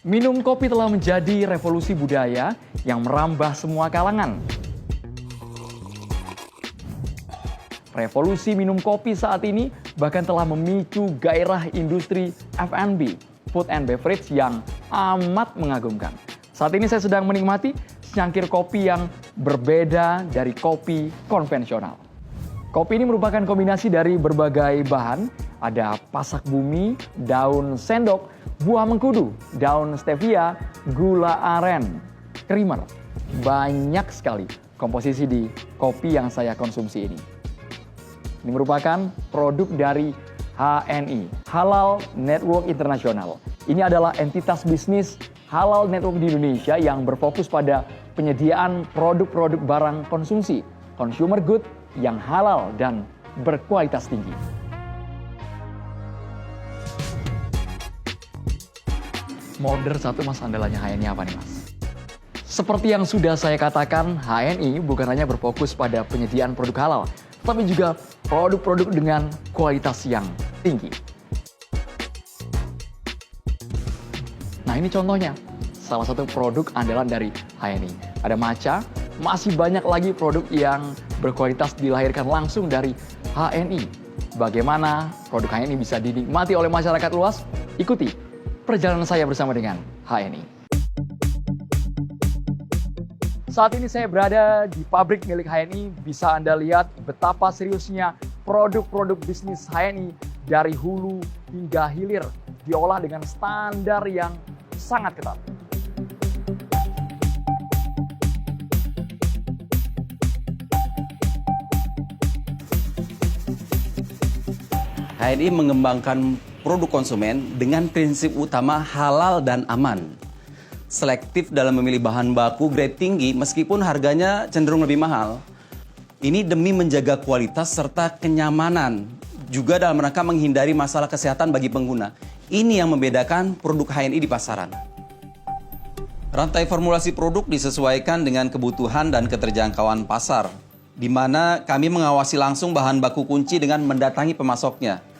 Minum kopi telah menjadi revolusi budaya yang merambah semua kalangan. Revolusi minum kopi saat ini bahkan telah memicu gairah industri F&B, food and beverage yang amat mengagumkan. Saat ini saya sedang menikmati secangkir kopi yang berbeda dari kopi konvensional. Kopi ini merupakan kombinasi dari berbagai bahan, ada pasak bumi, daun sendok, buah mengkudu, daun stevia, gula aren, creamer. Banyak sekali komposisi di kopi yang saya konsumsi ini. Ini merupakan produk dari HNI, Halal Network International. Ini adalah entitas bisnis Halal Network di Indonesia yang berfokus pada penyediaan produk-produk barang konsumsi, consumer good yang halal dan berkualitas tinggi. Modern satu mas andalannya HNI apa nih mas? Seperti yang sudah saya katakan, HNI bukan hanya berfokus pada penyediaan produk halal, tapi juga produk-produk dengan kualitas yang tinggi. Nah ini contohnya, salah satu produk andalan dari HNI. Ada matcha, masih banyak lagi produk yang berkualitas dilahirkan langsung dari HNI. Bagaimana produk HNI bisa dinikmati oleh masyarakat luas? Ikuti perjalanan saya bersama dengan HNI. Saat ini saya berada di pabrik milik HNI. Bisa Anda lihat betapa seriusnya produk-produk bisnis HNI dari hulu hingga hilir diolah dengan standar yang sangat ketat. HNI mengembangkan produk konsumen dengan prinsip utama halal dan aman. Selektif dalam memilih bahan baku grade tinggi meskipun harganya cenderung lebih mahal. Ini demi menjaga kualitas serta kenyamanan, juga dalam rangka menghindari masalah kesehatan bagi pengguna. Ini yang membedakan produk HNI di pasaran. Rantai formulasi produk disesuaikan dengan kebutuhan dan keterjangkauan pasar, di mana kami mengawasi langsung bahan baku kunci dengan mendatangi pemasoknya.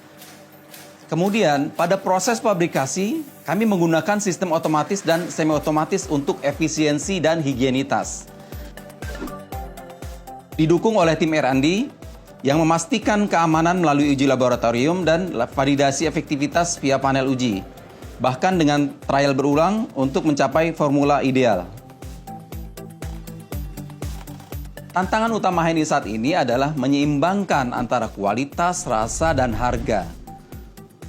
Kemudian, pada proses pabrikasi, kami menggunakan sistem otomatis dan semi-otomatis untuk efisiensi dan higienitas. Didukung oleh tim R&D yang memastikan keamanan melalui uji laboratorium dan validasi efektivitas via panel uji, bahkan dengan trial berulang untuk mencapai formula ideal. Tantangan utama HNI saat ini adalah menyeimbangkan antara kualitas, rasa, dan harga.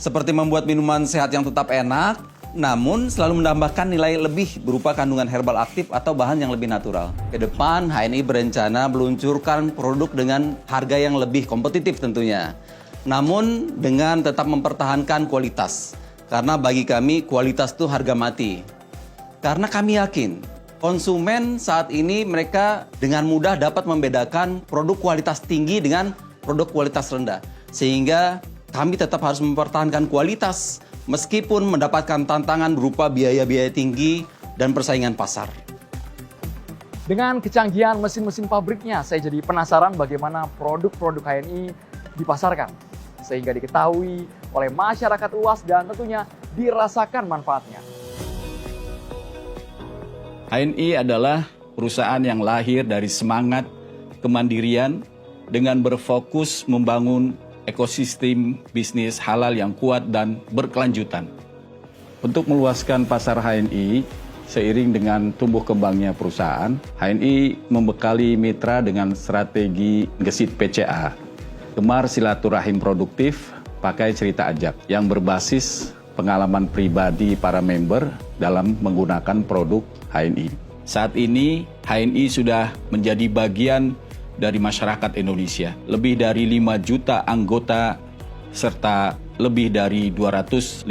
Seperti membuat minuman sehat yang tetap enak, namun selalu menambahkan nilai lebih berupa kandungan herbal aktif atau bahan yang lebih natural. Ke depan, HNI berencana meluncurkan produk dengan harga yang lebih kompetitif tentunya. Namun dengan tetap mempertahankan kualitas. Karena bagi kami, kualitas itu harga mati. Karena kami yakin, konsumen saat ini mereka dengan mudah dapat membedakan produk kualitas tinggi dengan produk kualitas rendah. Sehingga kami tetap harus mempertahankan kualitas meskipun mendapatkan tantangan berupa biaya-biaya tinggi dan persaingan pasar. Dengan kecanggihan mesin-mesin pabriknya, saya jadi penasaran bagaimana produk-produk HNI dipasarkan, sehingga diketahui oleh masyarakat luas dan tentunya dirasakan manfaatnya. HNI adalah perusahaan yang lahir dari semangat kemandirian dengan berfokus membangun ekosistem bisnis halal yang kuat dan berkelanjutan. Untuk meluaskan pasar HNI, seiring dengan tumbuh kembangnya perusahaan, HNI membekali mitra dengan strategi gesit PCA, gemar silaturahim produktif, pakai cerita ajak, yang berbasis pengalaman pribadi para member dalam menggunakan produk HNI. Saat ini, HNI sudah menjadi bagian dari masyarakat Indonesia. Lebih dari 5 juta anggota serta lebih dari 250.000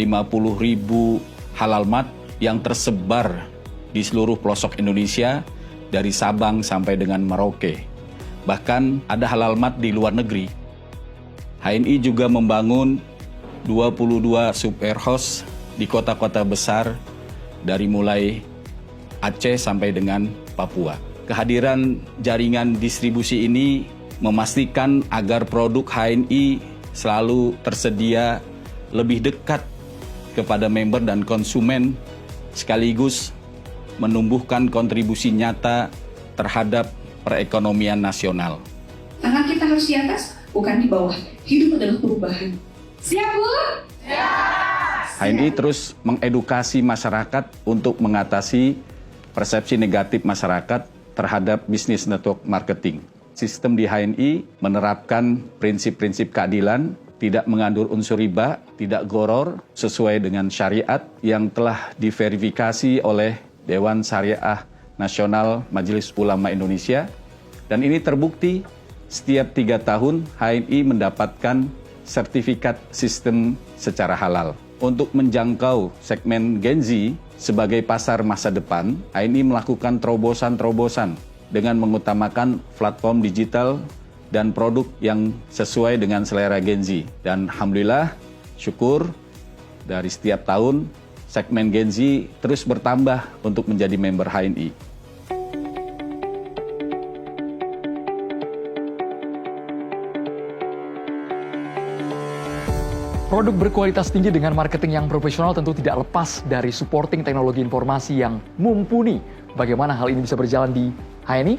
halal mart yang tersebar di seluruh pelosok Indonesia dari Sabang sampai dengan Merauke. Bahkan ada halal mart di luar negeri. HNI juga membangun 22 superhouse di kota-kota besar dari mulai Aceh sampai dengan Papua. Kehadiran jaringan distribusi ini memastikan agar produk HNI selalu tersedia lebih dekat kepada member dan konsumen sekaligus menumbuhkan kontribusi nyata terhadap perekonomian nasional. Tangan kita harus di atas, bukan di bawah. Hidup adalah perubahan. Siap, Bu? HNI terus mengedukasi masyarakat untuk mengatasi persepsi negatif masyarakat terhadap bisnis network marketing. Sistem di HNI menerapkan prinsip-prinsip keadilan, tidak mengandung unsur riba, tidak goror, sesuai dengan syariat yang telah diverifikasi oleh Dewan Syariah Nasional Majelis Ulama Indonesia. Dan ini terbukti setiap 3 tahun HNI mendapatkan sertifikat sistem secara halal. Untuk menjangkau segmen Gen Z sebagai pasar masa depan, HNI melakukan terobosan-terobosan dengan mengutamakan platform digital dan produk yang sesuai dengan selera Gen Z. Dan alhamdulillah, syukur dari setiap tahun segmen Gen Z terus bertambah untuk menjadi member HNI. Produk berkualitas tinggi dengan marketing yang profesional tentu tidak lepas dari supporting teknologi informasi yang mumpuni. Bagaimana hal ini bisa berjalan di HNI?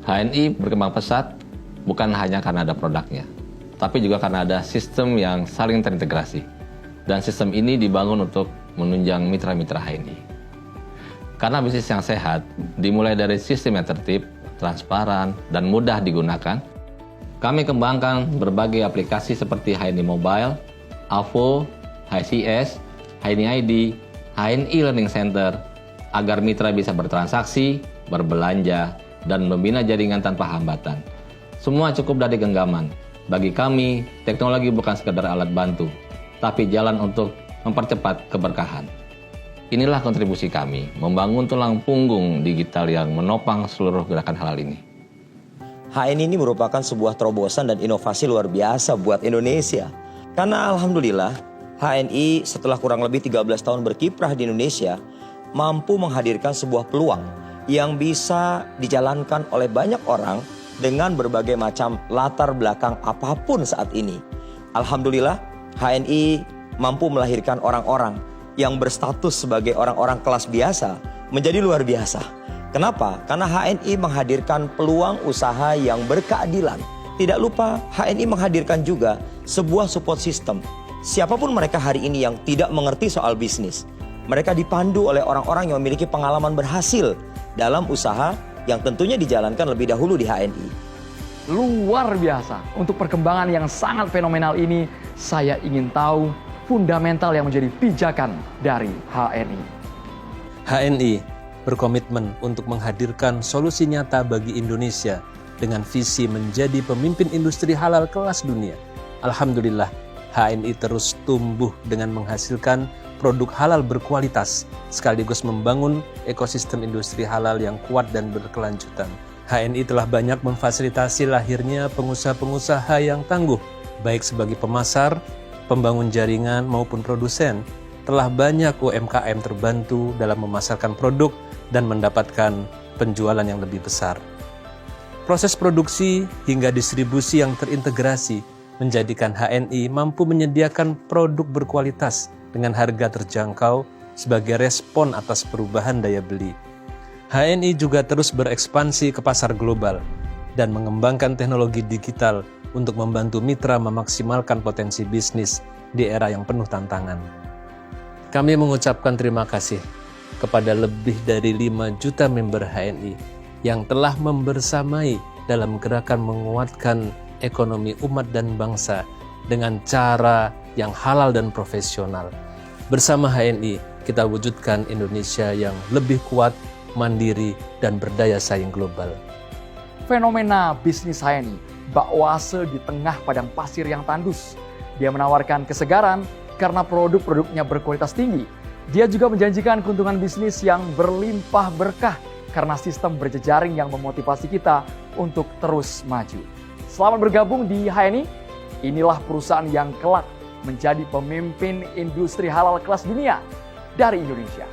HNI berkembang pesat bukan hanya karena ada produknya, tapi juga karena ada sistem yang saling terintegrasi. Dan sistem ini dibangun untuk menunjang mitra-mitra HNI. Karena bisnis yang sehat dimulai dari sistem yang tertib, transparan, dan mudah digunakan, kami kembangkan berbagai aplikasi seperti HNI Mobile, AVO, HCS, HNI ID, HNI Learning Center, agar mitra bisa bertransaksi, berbelanja, dan membina jaringan tanpa hambatan. Semua cukup dari genggaman. Bagi kami, teknologi bukan sekadar alat bantu, tapi jalan untuk mempercepat keberkahan. Inilah kontribusi kami, membangun tulang punggung digital yang menopang seluruh gerakan halal ini. HNI ini merupakan sebuah terobosan dan inovasi luar biasa buat Indonesia. Karena alhamdulillah, HNI setelah kurang lebih 13 tahun berkiprah di Indonesia, mampu menghadirkan sebuah peluang yang bisa dijalankan oleh banyak orang dengan berbagai macam latar belakang apapun saat ini. Alhamdulillah, HNI mampu melahirkan orang-orang yang berstatus sebagai orang-orang kelas biasa menjadi luar biasa. Kenapa? Karena HNI menghadirkan peluang usaha yang berkeadilan. Tidak lupa, HNI menghadirkan juga sebuah support system. Siapapun mereka hari ini yang tidak mengerti soal bisnis, mereka dipandu oleh orang-orang yang memiliki pengalaman berhasil dalam usaha yang tentunya dijalankan lebih dahulu di HNI. Luar biasa. Untuk perkembangan yang sangat fenomenal ini, saya ingin tahu fundamental yang menjadi pijakan dari HNI. HNI berkomitmen untuk menghadirkan solusi nyata bagi Indonesia dengan visi menjadi pemimpin industri halal kelas dunia. Alhamdulillah, HNI terus tumbuh dengan menghasilkan produk halal berkualitas, sekaligus membangun ekosistem industri halal yang kuat dan berkelanjutan. HNI telah banyak memfasilitasi lahirnya pengusaha-pengusaha yang tangguh, baik sebagai pemasar, pembangun jaringan maupun produsen. Telah banyak UMKM terbantu dalam memasarkan produk dan mendapatkan penjualan yang lebih besar. Proses produksi hingga distribusi yang terintegrasi menjadikan HNI mampu menyediakan produk berkualitas dengan harga terjangkau sebagai respon atas perubahan daya beli. HNI juga terus berekspansi ke pasar global dan mengembangkan teknologi digital untuk membantu mitra memaksimalkan potensi bisnis di era yang penuh tantangan. Kami mengucapkan terima kasih kepada lebih dari 5 juta member HNI yang telah membersamai dalam gerakan menguatkan ekonomi umat dan bangsa dengan cara yang halal dan profesional. Bersama HNI, kita wujudkan Indonesia yang lebih kuat, mandiri, dan berdaya saing global. Fenomena bisnis HNI, bak oase di tengah padang pasir yang tandus. Dia menawarkan kesegaran karena produk-produknya berkualitas tinggi. Dia juga menjanjikan keuntungan bisnis yang berlimpah berkah karena sistem berjejaring yang memotivasi kita untuk terus maju. Selamat bergabung di HNI. Inilah perusahaan yang kelak menjadi pemimpin industri halal kelas dunia dari Indonesia.